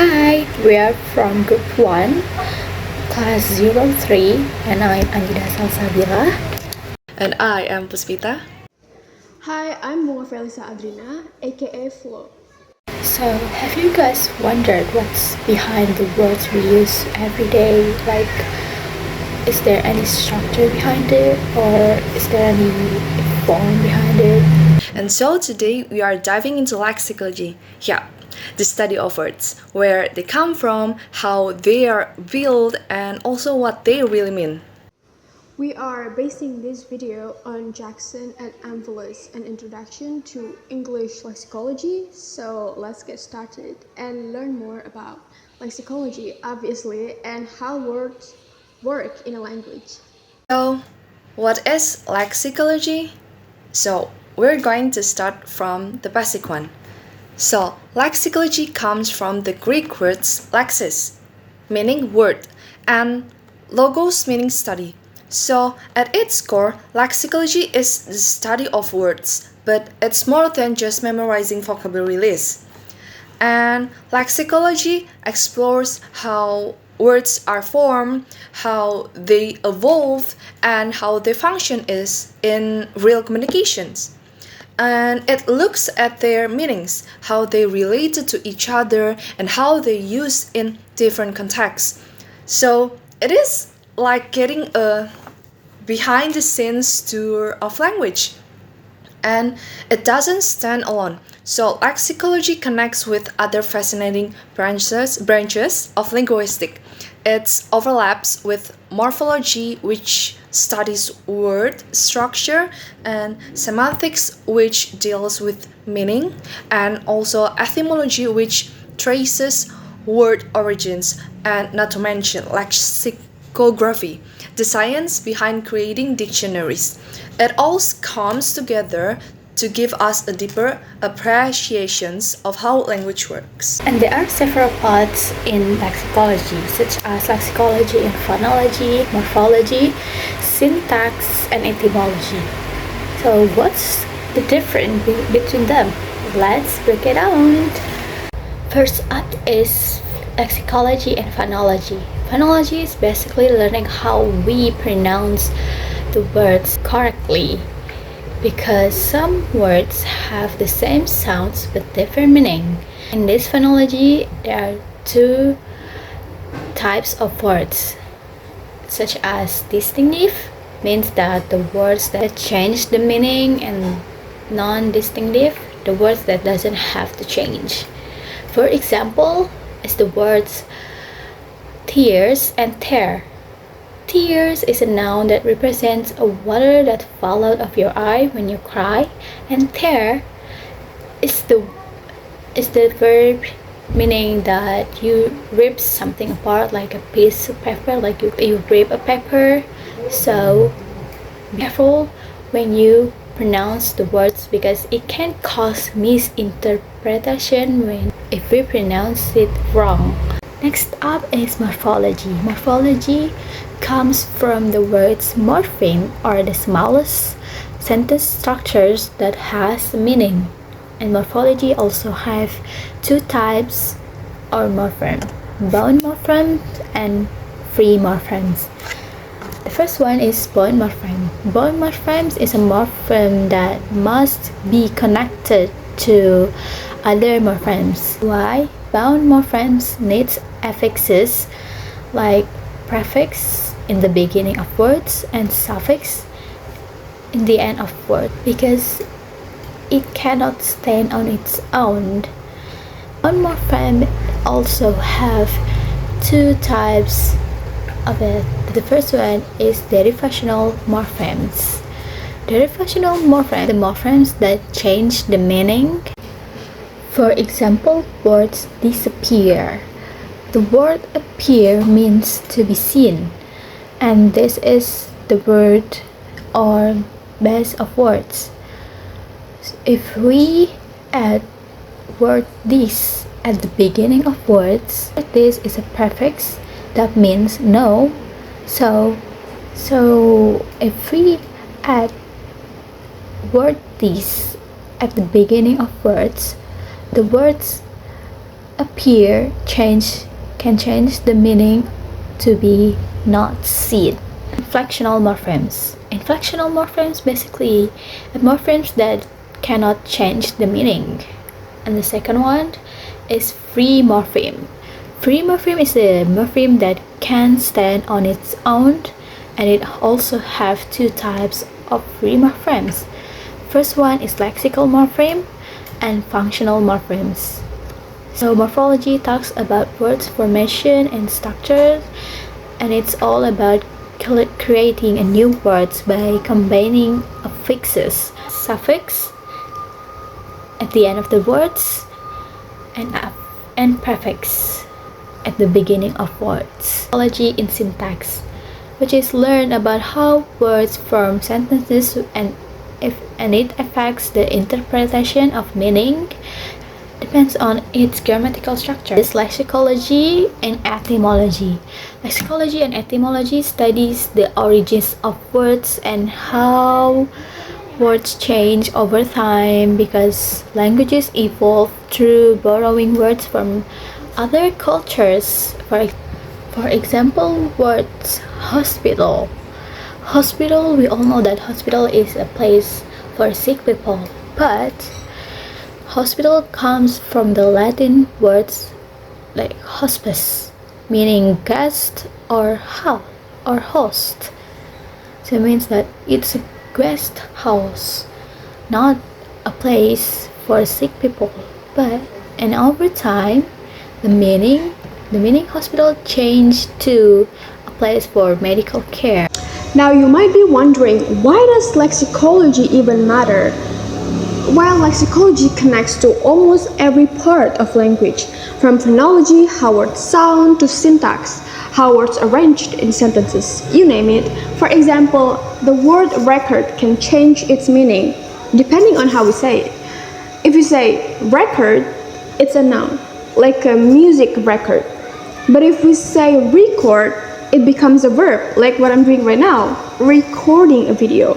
Hi, we are from Group 1, Class 03, and I'm Anida Salsabila. And I am Puspita. Hi, I'm Bunga Felisa Adrina, aka Flo. So, have you guys wondered what's behind the words we use every day? Like, is there any structure behind it, or is there any form behind it? And so today we are diving into lexicology. Yeah, the study of words, where they come from, how they are built, and also what they really mean. We are basing this video on Jackson and Amvelos, an introduction to English lexicology. So let's get started and learn more about lexicology, obviously, and how words work in a language. So, what is lexicology? So, we're going to start from the basic one. So, lexicology comes from the Greek words lexis, meaning word, and logos, meaning study. So, at its core, lexicology is the study of words, but it's more than just memorizing vocabulary lists. And lexicology explores how words are formed, how they evolve, and how their function is in real communications. And it looks at their meanings, how they relate to each other, and how they use in different contexts. So it is like getting a behind the scenes tour of language. And it doesn't stand alone. So lexicology connects with other fascinating branches of linguistics. It overlaps with morphology, which studies word structure, and semantics, which deals with meaning, and also etymology, which traces word origins, and not to mention lexicography, the science behind creating dictionaries. It all comes together to give us a deeper appreciation of how language works. And there are several parts in lexicology, such as lexicology and phonology, morphology, syntax, and etymology. So, what's the difference between them? Let's break it down. First up is lexicology and phonology. Phonology is basically learning how we pronounce the words correctly, because some words have the same sounds but different meaning. In this phonology, there are two types of words, such as distinctive, means that the words that change the meaning, and non-distinctive, the words that doesn't have to change. For example, is the words tears and tear. Tears is a noun that represents a water that fall out of your eye when you cry, and tear is the verb meaning that you rip something apart, like a piece of paper, like you rip a paper. So be careful when you pronounce the words, because it can cause misinterpretation if we pronounce it wrong. Next up is morphology. Morphology comes from the words morpheme, or the smallest sentence structures that has meaning. And morphology also have two types or morphem: bound morphems and free morphems. The first one is bound morphem. Bound morphems is a morphem that must be connected to other morphems. Why? Bound morphems needs affixes like prefix in the beginning of words and suffix in the end of word, because it cannot stand on its own. One morphem also have two types of it. The first one is derivational morphems. Derivational morphems, the morphems that change the meaning. For example, words disappear. The word appear means to be seen, and this is the word or base of words. If we add word this at the beginning of words, this is a prefix that means no. So if we add word this at the beginning of words, the words appear can change the meaning to be not seen. Inflectional morphemes. Inflectional morphemes basically are morphemes that cannot change the meaning. And the second one is free morpheme. Free morpheme is a morpheme that can stand on its own, and it also have two types of free morphemes. First one is lexical morpheme and functional morphemes. So morphology talks about words formation and structure, and it's all about creating a new words by combining affixes, suffix at the end of the words, and prefix at the beginning of words. Morphology in syntax, which is learn about how words form sentences and it affects the interpretation of meaning depends on its grammatical structure. This lexicology and etymology. Lexicology and etymology studies the origins of words and how words change over time because languages evolve through borrowing words from other cultures. For example, words hospital. Hospital, we all know that hospital is a place for sick people, but hospital comes from the Latin words like hospice, meaning guest or host. So it means that it's a guest house, not a place for sick people. And over time, the meaning hospital changed to a place for medical care. Now you might be wondering, why does lexicology even matter? While lexicology connects to almost every part of language, from phonology, how words sound, to syntax, how words are arranged in sentences, you name it. For example, the word record can change its meaning depending on how we say it. If you say record, it's a noun, like a music record. But if we say record, it becomes a verb, like what I'm doing right now, recording a video.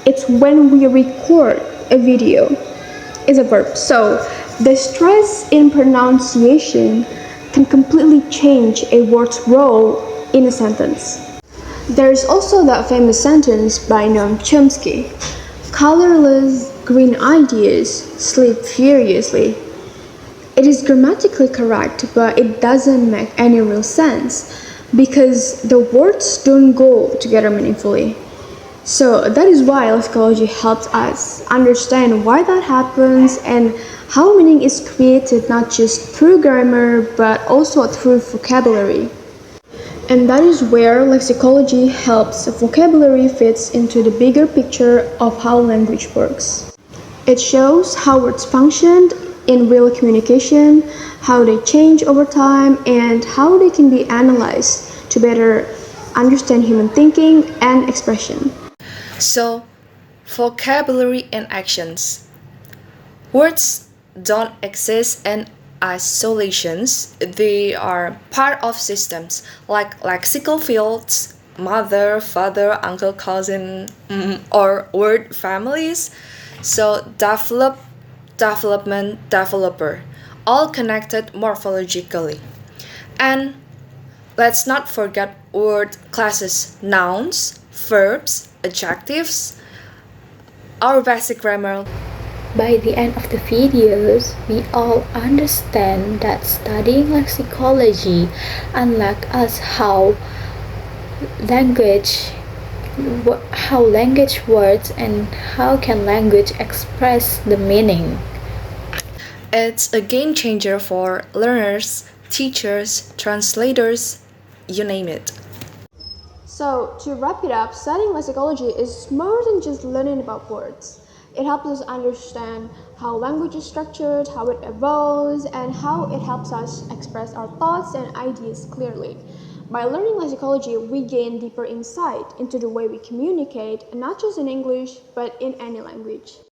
It's when we record a video is a verb. So the stress in pronunciation can completely change a word's role in a sentence. There's also that famous sentence by Noam Chomsky, colorless green ideas sleep furiously. It is grammatically correct, but it doesn't make any real sense because the words don't go together meaningfully. So that is why lexicology helps us understand why that happens and how meaning is created not just through grammar but also through vocabulary. And that is where lexicology helps vocabulary fits into the bigger picture of how language works. It shows how words functioned in real communication, how they change over time, and how they can be analyzed to better understand human thinking and expression. So, vocabulary and actions. Words don't exist in isolations, they are part of systems like lexical fields, mother, father, uncle, cousin, or word families. So, development, developer, all connected morphologically. And let's not forget word classes, nouns, verbs, adjectives, our basic grammar. By the end of the videos, we all understand that studying lexicology unlocks us how language works and how can language express the meaning. It's a game changer for learners, teachers, translators, you name it. So, to wrap it up, studying lexicology is more than just learning about words. It helps us understand how language is structured, how it evolves, and how it helps us express our thoughts and ideas clearly. By learning lexicology, we gain deeper insight into the way we communicate, not just in English, but in any language.